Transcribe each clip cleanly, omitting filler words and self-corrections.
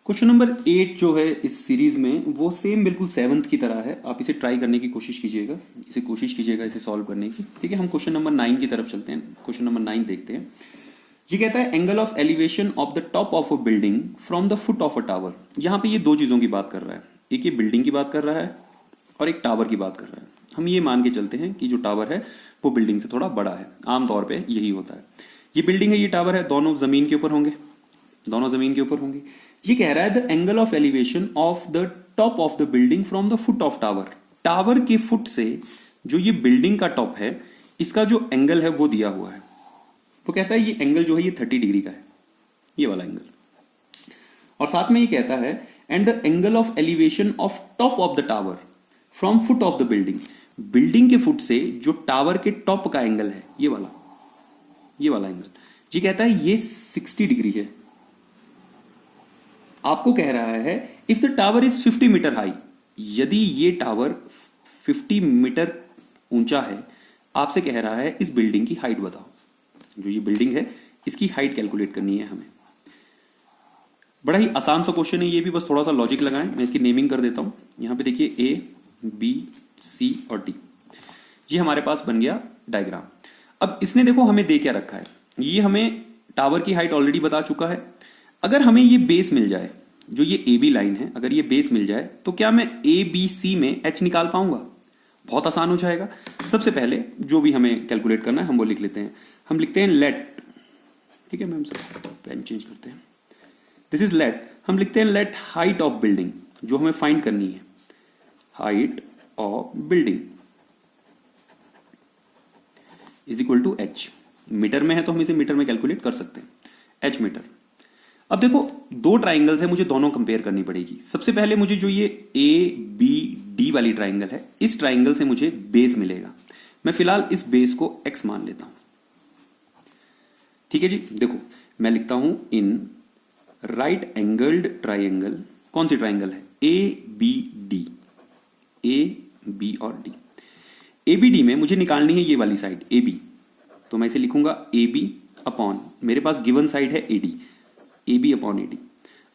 Question number 8 जो है इस सीरीज में वो सेम बिल्कुल 7th की तरह है। आप इसे ट्राई करने की कोशिश कीजिएगा, इसे सॉल्व करने की। ठीक है, हम क्वेश्चन नंबर 9 की तरफ चलते हैं। क्वेश्चन नंबर 9 देखते हैं। जी कहता है angle of elevation of the top of a building from the foot of a tower. यहां पे ये दो चीजों की बात कर रहा है, एक ये बिल्डिंग की बात कर रहा है और एक टावर की बात कर रहा है। हम ये मान के चलते हैं कि जो टावर है वो बिल्डिंग से थोड़ा बड़ा है, आमतौर पर यही होता है। ये बिल्डिंग है, ये टावर है, दोनों जमीन के ऊपर होंगे। ये कह रहा है the angle of elevation of the top of the building from the foot of tower. Tower के फुट से जो ये बिल्डिंग का टॉप है, इसका जो एंगल है वो दिया हुआ है। तो कहता है ये एंगल जो है ये 30 डिग्री का है, ये वाला एंगल। और साथ में ये कहता है and the angle of elevation of top of the tower from foot of the building. Building के फुट से जो टावर के टॉप का एंगल है, ये वाला एंगल जी कहता है ये 60 डिग्री है। आपको कह रहा है if the tower is 50 metre high, यदि ये टावर 50 मीटर ऊंचा है, आपसे कह रहा है इस बिल्डिंग की हाइट बताओ। जो ये बिल्डिंग है इसकी हाइट कैलकुलेट करनी है हमें। बड़ा ही आसान सा क्वेश्चन है ये भी, बस थोड़ा सा लॉजिक लगाएं। मैं इसकी नेमिंग कर देता हूं। यहां पे देखिए ए बी सी और डी, ये हमारे पास बन गया डायग्राम। अब इसने देखो हमें दे क्या रखा है, ये हमें टावर की हाइट ऑलरेडी बता चुका है। अगर हमें ये बेस मिल जाए, जो ये ए बी लाइन है, अगर ये बेस मिल जाए तो क्या मैं ए बी सी में एच निकाल पाऊंगा? बहुत आसान हो जाएगा। सबसे पहले जो भी हमें कैलकुलेट करना है हम वो लिख लेते हैं। हम लिखते हैं लेट, ठीक है मैम, सब पेन चेंज करते हैं। This is late. हम लिखते हैं लेट हाइट ऑफ बिल्डिंग, जो हमें फाइंड करनी है, height of building is equal to h. Metre में है तो हम इसे मीटर में कैलकुलेट कर सकते हैं, एच मीटर। अब देखो दो ट्राइंगल्स है, मुझे दोनों कंपेयर करनी पड़ेगी। सबसे पहले मुझे जो ये ए बी डी वाली ट्राइंगल है, इस ट्राइंगल से मुझे बेस मिलेगा। मैं फिलहाल इस बेस को एक्स मान लेता हूं। ठीक है जी, देखो मैं लिखता हूं इन राइट एंगल्ड ट्राइंगल। कौन सी ट्राइंगल है? A B D, A B और डी। ए बी डी में मुझे निकालनी है ये वाली साइड ए बी, तो मैं इसे लिखूंगा ए बी अपॉन, मेरे पास गिवन साइड है A D, A B upon A D.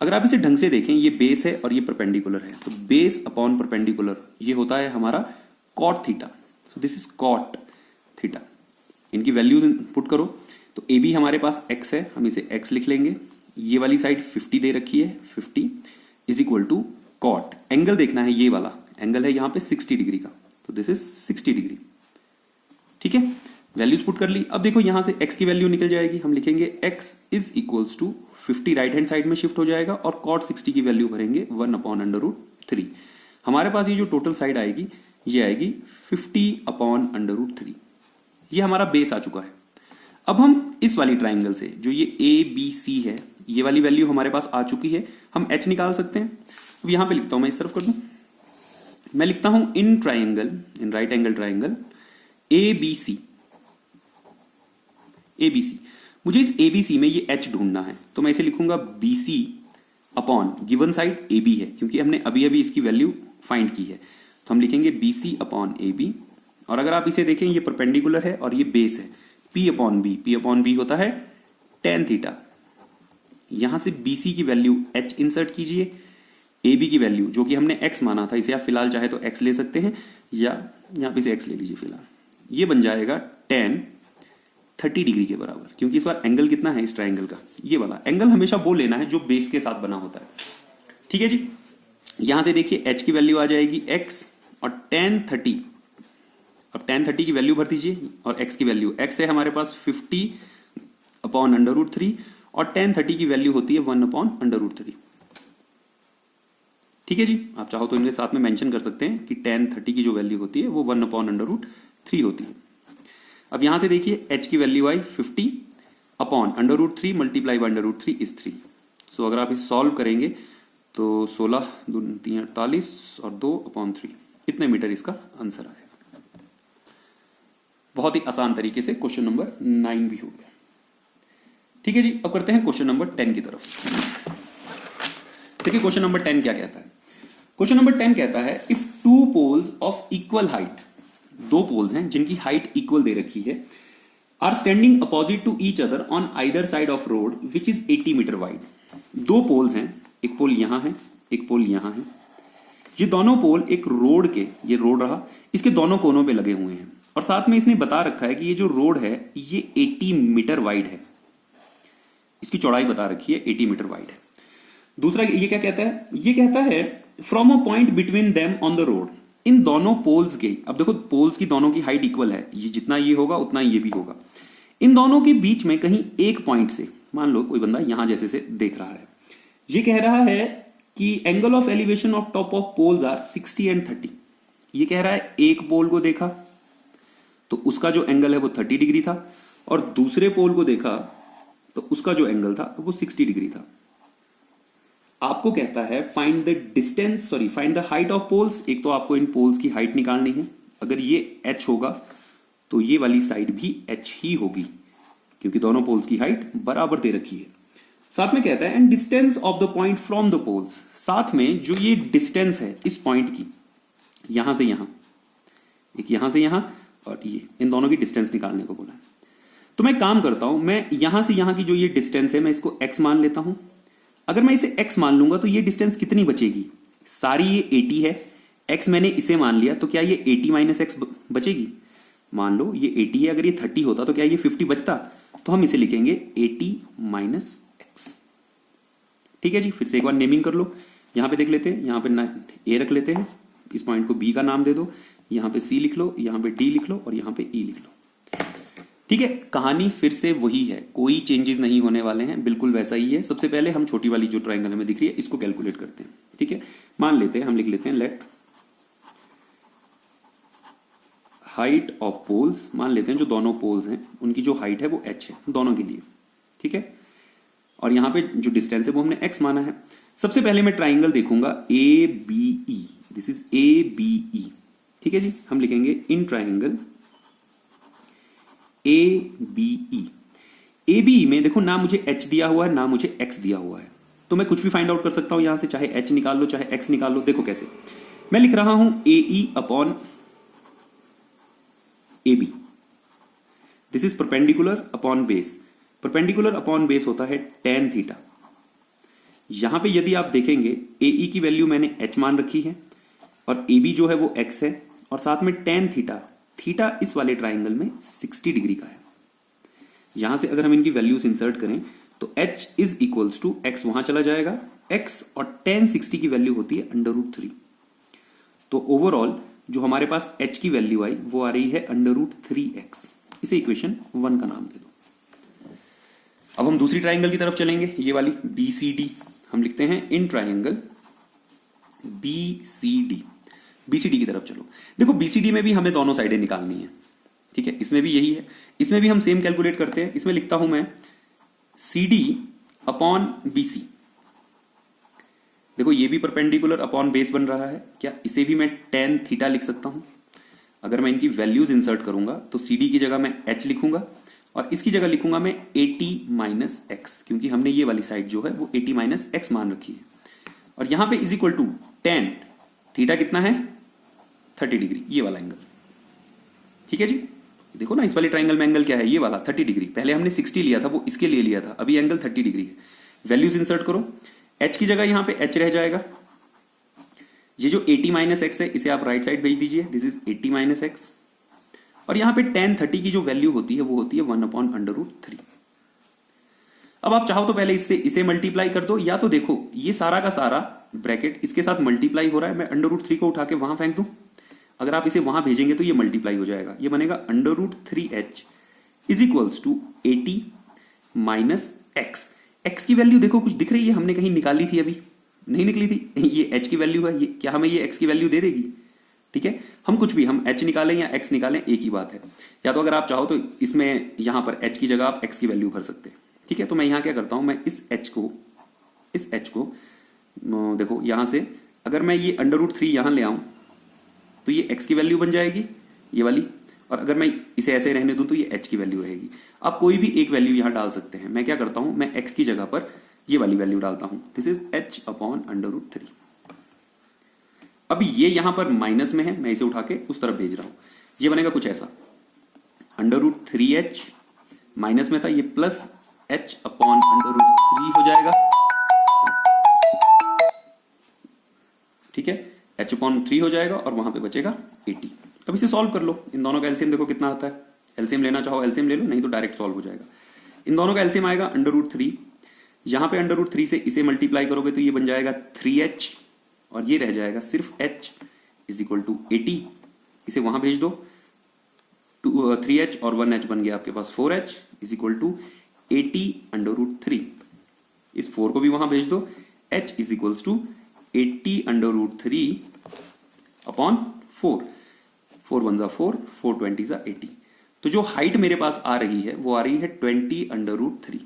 अगर आप इसे ढंग से देखें, ये बेस है और ये परपेंडिकुलर है, तो बेस अपॉन परपेंडिकुलर ये होता है हमारा cot theta. So this is cot theta. इनकी वैल्यूज पुट करो तो ए बी हमारे पास एक्स है, हम इसे एक्स लिख लेंगे। ये वाली साइड 50 दे रखी है, 50 is equal to cot. Angle देखना है, ये वाला एंगल है यहां पे 60 डिग्री का, तो दिस इज 60 डिग्री। ठीक है, वैल्यूज पुट कर ली। अब देखो यहां से x की वैल्यू निकल जाएगी, हम लिखेंगे x is equals to 50 right hand side में शिफ्ट हो जाएगा और cot 60 की वैल्यू भरेंगे 1 अपॉन अंडर रूट 3। हमारे पास ये जो टोटल साइड आएगी ये आएगी 50 अपॉन अंडर रूट 3। ये हमारा बेस आ चुका है। अब हम इस वाली ट्राइंगल से जो ये ए बी सी है, ये वाली वैल्यू हमारे पास आ चुकी है, हम h निकाल सकते हैं। अब यहां पर लिखता हूं, मैं इस तरफ कर दूं, मैं लिखता हूं in triangle, in right angle triangle A B C, ABC. मुझे इस एबीसी में ये एच ढूंढना है, तो मैं इसे लिखूंगा BC upon given side A B है, क्योंकि हमने अभी अभी इसकी वैल्यू फाइंड की है, तो हम लिखेंगे बीसी अपॉन ए बी। और अगर आप इसे देखें ये परपेंडिकुलर है और ये बेस है, P upon B. P upon B होता है टेन थीटा। यहां से बीसी की वैल्यू एच इंसर्ट कीजिए, ए बी की वैल्यू जो कि हमने एक्स माना था, इसे आप फिलहाल चाहे तो एक्स ले सकते हैं या यहां पे से एक्स ले लीजिए फिलहाल। ये बन जाएगा टेन 30 डिग्री के बराबर, क्योंकि इस बार एंगल कितना है इस ट्राइंगल का, ये वाला एंगल हमेशा वो लेना है जो बेस के साथ बना होता है। ठीक है जी, यहां से देखिए h की वैल्यू आ जाएगी x और tan 30। अब tan 30 की वैल्यू भर दीजिए और x की वैल्यू, x है हमारे पास 50 अपॉन अंडर रूट 3 और tan 30 की वैल्यू होती है 1 अपॉन अंडर रूट 3। ठीक है जी, आप चाहो तो इनके साथ में मेंशन कर सकते हैं कि tan 30 की जो वैल्यू होती है वो 1 अपॉन अंडर रूट 3 होती है। अब यहां से देखिए h की वैल्यू आई 50 upon under root 3 multiply by under root 3 is 3। So अगर आप इसे सॉल्व करेंगे तो 16 2 3 48 और 2 अपॉन 3, इतने मीटर इसका आंसर आएगा। बहुत ही आसान तरीके से क्वेश्चन नंबर 9 भी हो गया। ठीक है जी, अब करते हैं क्वेश्चन नंबर 10 की तरफ। देखिए क्वेश्चन नंबर 10 क्या कहता है। क्वेश्चन नंबर 10 कहता है if two poles of equal height, दो पोल्स हैं जिनकी हाइट इक्वल दे रखी है, are standing opposite to each other on either side of road which is 80 metre wide. दो पोल्स हैं एक पोल यहां है, एक पोल यहां है। ये दोनों पोल एक रोड के, ये रोड रहा, इसके दोनों कोनों पे लगे हुए हैं और साथ में इसने बता रखा है कि ये जो रोड है ये 80 मीटर वाइड है, इसकी चौड़ाई बता रखी है 80 मीटर वाइड है। दूसरा ये क्या कहता है, ये कहता है from a point between them on the road, इन दोनों पोल्स के, अब देखो पोल्स की दोनों की हाइट इक्वल है, ये जितना ये होगा उतना ये भी होगा, इन दोनों के बीच में कहीं एक पॉइंट से, मान लो कोई बंदा यहां जैसे से देख रहा है, ये कह रहा है कि angle of elevation of top of poles are 60 and 30। ये कह रहा है एक पोल को देखा तो उसका जो एंगल है वो 30 डिग्री था और दूसरे पोल को देखा तो उसका जो एंगल था वो 60 डिग्री था। आपको कहता है find the distance, sorry find the height of poles. एक तो आपको इन पोल्स की हाइट निकालनी है, अगर ये h होगा तो ये वाली साइड भी h ही होगी क्योंकि दोनों पोल्स की हाइट बराबर दे रखी है। साथ में कहता है and distance of the point from the poles, साथ में जो ये डिस्टेंस है इस पॉइंट की, यहां से यहां, एक यहां से यहां और ये, इन दोनों की डिस्टेंस निकालने को बोला है। तो मैं काम करता हूं, मैं यहां से यहां की जो ये डिस्टेंस है मैं इसको x मान लेता हूं। अगर मैं इसे x मान लूंगा तो ये डिस्टेंस कितनी बचेगी, सारी ये 80 है, x मैंने इसे मान लिया तो क्या ये 80 माइनस एक्स बचेगी। मान लो ये 80 है, अगर ये 30 होता तो क्या ये 50 बचता, तो हम इसे लिखेंगे 80 माइनस एक्स। ठीक है जी, फिर से एक बार नेमिंग कर लो, यहां पे देख लेते हैं, यहां पे a रख लेते हैं, इस पॉइंट को b का नाम दे दो, यहां पे c लिख लो, यहां पे d लिख लो और यहां पे e लिख लो। ठीक है, कहानी फिर से वही है, कोई चेंजेस नहीं होने वाले हैं, बिल्कुल वैसा ही है। सबसे पहले हम छोटी वाली जो ट्रायंगल हमें दिख रही है इसको कैलकुलेट करते हैं। ठीक है, मान लेते हैं, हम लिख लेते हैं लेट हाइट ऑफ पोल्स, मान लेते हैं जो दोनों पोल्स हैं उनकी जो हाइट है वो h है दोनों के लिए। ठीक है, और यहां पे जो डिस्टेंस है वो हमने x माना है। सबसे पहले मैं ट्राइंगल देखूंगा ABE, दिस इज ABE। ठीक है जी, हम लिखेंगे इन ट्राइंगल ABE। ABE में देखो ना मुझे h दिया हुआ है ना मुझे x दिया हुआ है, तो मैं कुछ भी फाइंड आउट कर सकता हूं यहां से, चाहे h निकाल लो चाहे x निकाल लो। देखो कैसे, मैं लिख रहा हूं AE upon AB, this is perpendicular upon base. Perpendicular upon base होता है tan थीटा। यहां पे यदि आप देखेंगे AE की वैल्यू मैंने h मान रखी है और AB जो है वो x है और साथ में tan थीटा, थीटा इस वाले ट्राइंगल में 60 डिग्री का है। यहां से अगर हम इनकी वैल्यूज इंसर्ट करें तो h is equals to x वहां चला जाएगा, x और tan 60 की वैल्यू होती है √3। तो ओवरऑल जो हमारे पास h की वैल्यू आई वो आ रही है √3x। इसे इक्वेशन 1 का नाम दे दो। अब हम दूसरी ट्राइंगल की तरफ चलेंगे, ये वाली BCD। हम लिखते हैं इन ट्राइंगल BCD की तरफ चलो। देखो BCD में भी हमें दोनों साइडें निकालनी है। ठीक है, इसमें भी यही है, इसमें भी हम सेम कैलकुलेट करते हैं। इसमें लिखता हूं मैं CD अपॉन BC। देखो ये भी परपेंडिकुलर अपॉन बेस बन रहा है, क्या इसे भी मैं tan थीटा लिख सकता हूं। अगर मैं इनकी वैल्यूज इंसर्ट करूंगा तो CD की जगह मैं h लिखूंगा और इसकी जगह लिखूंगा मैं 80 माइनस एक्स, क्योंकि हमने ये वाली साइड जो है वो 80 माइनस एक्स मान रखी है। और यहां पे is equal to tan theta कितना है 30 डिग्री, ये वाला एंगल। ठीक है जी, देखो ना इस वाली ट्राइंगल में एंगल क्या है, ये वाला 30 डिग्री। पहले हमने 60 लिया था, वो इसके लिए लिया था, अभी एंगल 30 डिग्री है। वैल्यूज इंसर्ट करो, h की जगह यहां पे h रह जाएगा, ये जो 80 माइनस एक्स है इसे आप राइट साइड भेज दीजिए, दिस इज 80 माइनस एक्स। और यहां पे tan 30 की जो वैल्यू होती है वो होती है 1/√3। अब आप चाहो तो पहले इससे इसे मल्टीप्लाई कर दो, या तो देखो ये सारा का सारा ब्रैकेट इसके साथ मल्टीप्लाई हो रहा है, मैं √3 को उठा के वहां फेंक दूं। अगर आप इसे वहां भेजेंगे तो ये मल्टीप्लाई हो जाएगा, ये बनेगा √3h is equals to 80 minus x. X की वैल्यू देखो कुछ दिख रही है, हमने कहीं निकाली थी, अभी नहीं निकली थी। ये h की वैल्यू है, ये क्या हमें ये x की वैल्यू दे देगी। ठीक है, हम कुछ भी, हम h निकालें या x निकालें एक ही बात है। या तो अगर आप चाहो तो इसमें यहां पर h की जगह आप x की वैल्यू भर सकते हैं। ठीक है, तो मैं यहां क्या करता हूं, मैं इस h को देखो यहां से अगर मैं ये √3 यहां ले आऊं तो ये x की वैल्यू बन जाएगी ये वाली, और अगर मैं इसे ऐसे रहने दूं तो ये h की वैल्यू रहेगी। आप कोई भी एक वैल्यू यहां डाल सकते हैं। मैं क्या करता हूं, मैं x की जगह पर ये वाली वैल्यू डालता हूं, दिस इज h अपॉन √3। अब ये यहां पर माइनस में है, मैं इसे उठा के उस तरफ भेज रहा हूं, ये बनेगा कुछ ऐसा, √3h माइनस में था, ये प्लस h अपॉन √3 हो जाएगा। ठीक है, h अपॉन 3 हो जाएगा और वहां पे बचेगा 80। अब इसे सॉल्व कर लो, इन दोनों का एलसीएम देखो कितना आता है। एलसीएम लेना चाहो एलसीएम ले लो, नहीं तो डायरेक्ट सॉल्व हो जाएगा। इन दोनों का एलसीएम आएगा √3, यहां पे √3 से इसे मल्टीप्लाई करोगे तो ये बन जाएगा 3h और ये रह जाएगा सिर्फ h इज इक्वल टू 80। इसे वहां भेज दो, 3h और 1h बन गया आपके पास 4h इज इक्वल टू 80 √3। इस 4 को भी वहां भेज दो, h is equal to 80 √3 upon 4। 4 1 जा 4, 4 20 जा 80। तो जो हाइट मेरे पास आ रही है वो आ रही है 20 √3।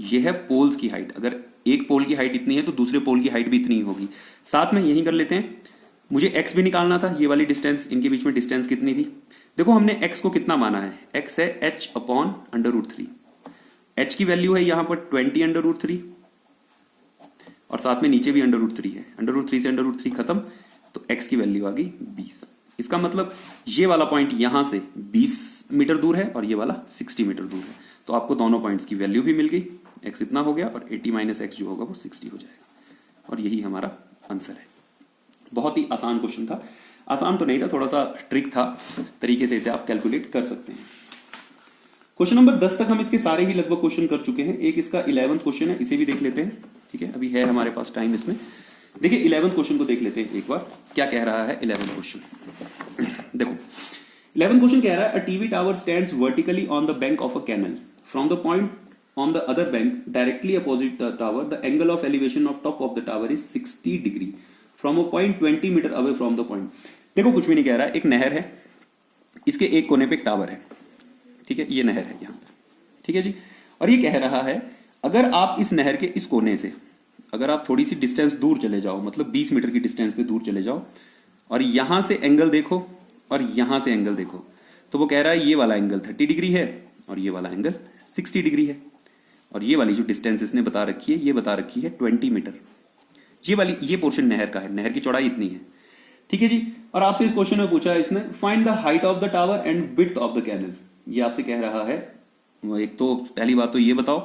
यह है पोल्स की हाइट। अगर एक पोल की हाइट इतनी है तो दूसरे पोल की हाइट भी इतनी ही होगी। साथ में यही कर लेते हैं, मुझे x भी निकालना था, ये वाली डिस्टेंस, इनके बीच में डिस्टेंस कितनी थी। देखो हमने x को कितना माना है, x है h अपॉन √3। h की वैल्यू है यहां पर 20 √3 और साथ में नीचे भी √3 है। √3 से √3 खत्म तो x की वैल्यू आ गई 20। इसका मतलब ये वाला पॉइंट यहां से 20 मीटर दूर है और ये वाला 60 मीटर दूर है। तो आपको दोनों पॉइंट्स की वैल्यू भी मिल गई, x इतना हो गया और 80 माइनस x जो होगा वो 60 हो जाएगा। और यही हमारा आंसर है। बहुत ही आसान क्वेश्चन था, आसान तो नहीं था, थोड़ा सा ट्रिक था, तरीके से इसे आप कैलकुलेट कर सकते हैं। क्वेश्चन नंबर 10 तक हम इसके सारे ही लगभग क्वेश्चन कर चुके हैं। एक इसका 11वां क्वेश्चन है, इसे भी देख लेते हैं। ठीक है, अभी है हमारे पास टाइम इसमें। देखिए 11वां क्वेश्चन को देख लेते हैं एक बार, क्या कह रहा है 11वां क्वेश्चन। देखो 11वां क्वेश्चन कह रहा है a TV tower stands vertically on the bank of a canal from the point on the other bank directly opposite the tower. The angle of elevation of top of the tower is 60 degree from a point 20 meter away from the point. देखो कुछ भी नहीं कह रहा है, एक नहर है, इसके एक कोने पे एक टावर है। ठीक है, ये नहर है यहां पे। ठीक है जी, और ये कह रहा है अगर आप इस नहर के इस कोने से अगर आप थोड़ी सी डिस्टेंस दूर चले जाओ, मतलब 20 मीटर की डिस्टेंस पे दूर चले जाओ और यहां से एंगल देखो और यहां से एंगल देखो, तो वो कह रहा है ये वाला एंगल 30 डिग्री है और ये वाला एंगल 60 डिग्री है। और ये वाली जो डिस्टेंस इसने बता रखी है, ये बता रखी है 20 मीटर। ये पोर्शन नहर का है, नहर की चौड़ाई इतनी है। ठीक है जी, और आपसे इस क्वेश्चन में पूछा है इसने find the height of the tower and width of the canal. ये आपसे कह रहा है, एक तो पहली बात तो ये बताओ,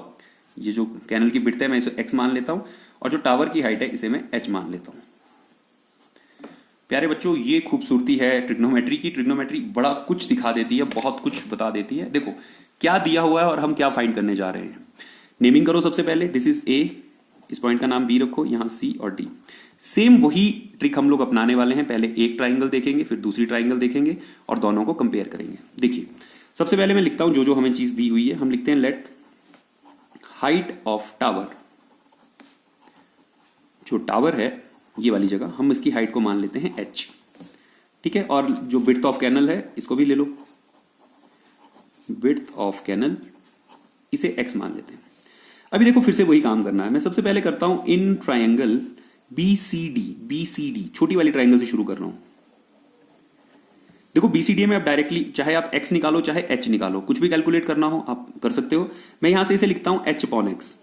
ये जो कैनल की विड्थ है मैं इसे x मान लेता हूं और जो टावर की हाइट है इसे मैं h मान लेता हूं। प्यारे बच्चों, ये खूबसूरती है ट्रिग्नोमेट्री की। ट्रिग्नोमेट्री बड़ा कुछ सिखा देती है, बहुत कुछ बता देती है। देखो क्या दिया हुआ है और हम क्या फाइंड करने जा रहे हैं। नेमिंग करो सबसे पहले, दिस इज ए, इस पॉइंट का नाम बी रखो, यहां सी और डी। सेम वही ट्रिक हम लोग अपनाने वाले हैं। पहले एक ट्राइंगल देखेंगे, फिर दूसरी ट्राइंगल देखेंगे और दोनों को कंपेयर करेंगे। देखिए सबसे पहले मैं लिखता हूं जो जो हमें चीज दी हुई है, हम लिखते हैं लेट हाइट ऑफ टावर। जो टावर है ये वाली जगह, हम इसकी हाइट को मान लेते हैं h। ठीक है, और जो विड्थ ऑफ कैनल है इसको भी ले लो, विड्थ ऑफ कैनल इसे x मान लेते हैं। अभी देखो फिर से वही काम करना है। मैं सबसे पहले करता हूं इन ट्राइंगल BCD, छोटी वाली ट्राइंगल से शुरू कर रहा हूं। देखो BCD में आप डायरेक्टली चाहे आप x निकालो चाहे h निकालो, कुछ भी कैलकुलेट करना हो आप कर सकते हो। मैं यहां से इसे लिखता हूं h अपॉन x,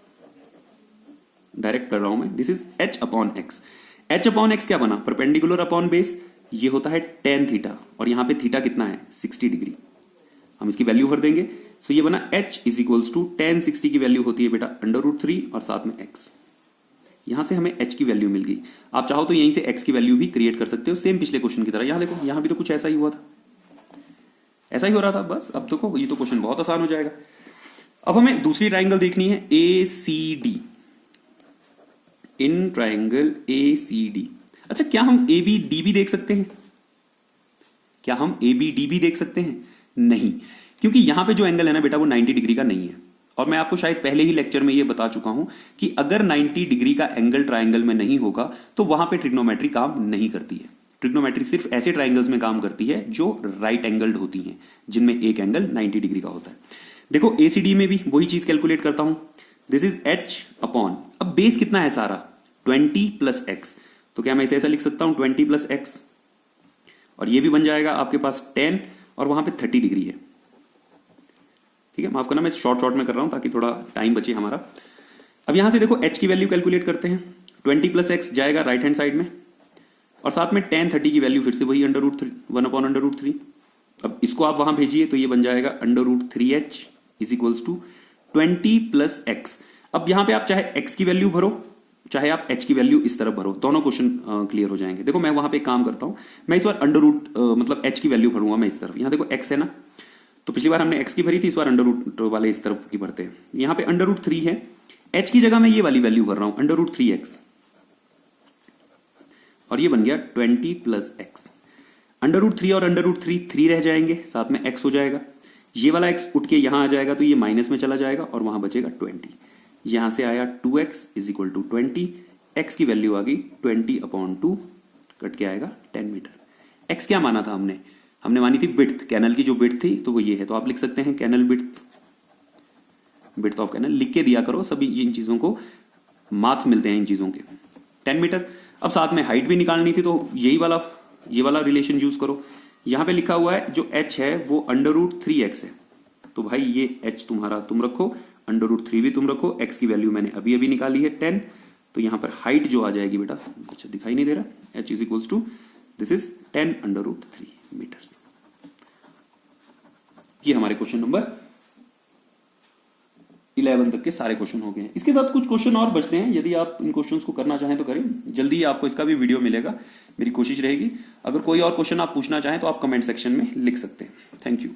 डायरेक्ट कर रहा हूं मैं, this is h upon x। h upon x क्या बना, परपेंडिकुलर अपॉन बेस, ये होता है tan थीटा और यहां पे थीटा कितना है 60 डिग्री। हम इसकी वैल्यू भर देंगे, सो ये बना h is equals to tan 60 की वैल्यू होती है बेटा √3 और साथ में x। यहां से हमें h की वैल्यू मिल गई। आप चाहो तो यहीं से x की वैल्यू भी क्रिएट कर सकते हो, सेम पिछले क्वेश्चन की तरह। यहां देखो, यहां भी तो कुछ ऐसा ही हुआ था, ऐसा ही हो रहा था। बस अब देखो ये तो क्वेश्चन बहुत आसान हो जाएगा। अब हमें दूसरी ट्राइंगल देखनी है ACD, इन ट्राइंगल ACD। अच्छा, क्या हम ABD भी देख सकते हैं? क्या हम ABD भी देख सकते हैं? नहीं, क्योंकि यहां पे जो एंगल है ना बेटा वो 90 डिग्री का नहीं है। और मैं आपको शायद पहले ही लेक्चर में ये बता चुका हूं कि अगर 90 डिग्री का एंगल ट्राइंगल में नहीं होगा तो वहां पे ट्रिग्नोमेट्री काम नहीं करती है। ट्रिग्नोमेट्री सिर्फ ऐसे ट्राइंगल्स में काम करती है जो राइट एंगल्ड होती हैं, जिनमें एक एंगल 90 डिग्री का होता है। देखो ACD में भी वही चीज कैलकुलेट करता हूं, दिस इज h अपॉन, अब बेस कितना है सारा 20 प्लस x, तो क्या मैं इसे ऐसा लिख सकता हूं 20 प्लस x, और ये भी बन जाएगा आपके पास 10 और वहां पे 30 डिग्री है। ठीक है, माफ करना मैं शॉर्ट में कर रहा हूं ताकि थोड़ा टाइम बचे हमारा। अब यहां से देखो h की वैल्यू कैलकुलेट करते हैं, 20 प्लस x जाएगा राइट हैंड साइड में और साथ में tan 30 की वैल्यू फिर से वही √3, 1 अपॉन √3। अब इसको आप वहां भेजिए तो ये बन जाएगा √3h is equals to 20 plus x। अब यहां पे आप चाहे x की वैल्यू भरो चाहे आप h की वैल्यू इस तरफ भरो, दोनों क्वेश्चन क्लियर हो जाएंगे। देखो मैं वहां पे एक काम करता हूं, मैं इस बार अंडर रूट मतलब h की वैल्यू भरूंगा मैं इस तरफ। यहां देखो x है ना, तो पिछली बार हमने x की भरी थी, इस बार अंडर रूट वाले इस तरफ की भरते हैं। यहां पे अंडर रूट 3 है, h की जगह मैं ये वाली वैल्यू भर रहा हूं अंडर रूट 3x, और ये बन गया 20 प्लस x। अंडर रूट 3 और अंडर रूट 3 रह जाएंगे, साथ में x हो जाएगा। ये वाला x उठ के यहां आ जाएगा तो ये माइनस में चला जाएगा और वहां बचेगा 20। यहां से आया 2x is equal to 20, x की वैल्यू आ गई 20/2, कट के आएगा 10 मीटर। x क्या माना था हमने मानी थी विड्थ, कैनल की जो विड्थ थी, तो वो ये है। तो आप लिख सकते हैं कैनल विड्थ ऑफ कैनल, लिख के दिया करो सभी इन चीजों को, मार्क्स मिलते हैं इन चीजों के। 10 मीटर। अब साथ में हाइट भी निकालनी थी, तो ये वाला रिलेशन यूज करो। यहां पे लिखा हुआ है जो h है वो अंडर रूट 3x है, तो भाई ये h तुम्हारा तुम रखो, अंडर रूट 3 भी तुम रखो, x की वैल्यू मैंने अभी अभी निकाली है 10, तो यहां पर हाइट जो आ जाएगी बेटा, अच्छा दिखाई नहीं दे रहा, h is equals to this is 10 under root 3 metres. ये हमारे क्वेश्चन नंबर 11 तक के सारे क्वेश्चन हो गए हैं। इसके साथ कुछ क्वेश्चन और बचते हैं, यदि आप इन क्वेश्चंस को करना चाहें तो करें, जल्दी ही आपको इसका भी वीडियो मिलेगा, मेरी कोशिश रहेगी। अगर कोई और क्वेश्चन आप पूछना चाहें तो आप कमेंट सेक्शन में लिख सकते हैं। Thank you.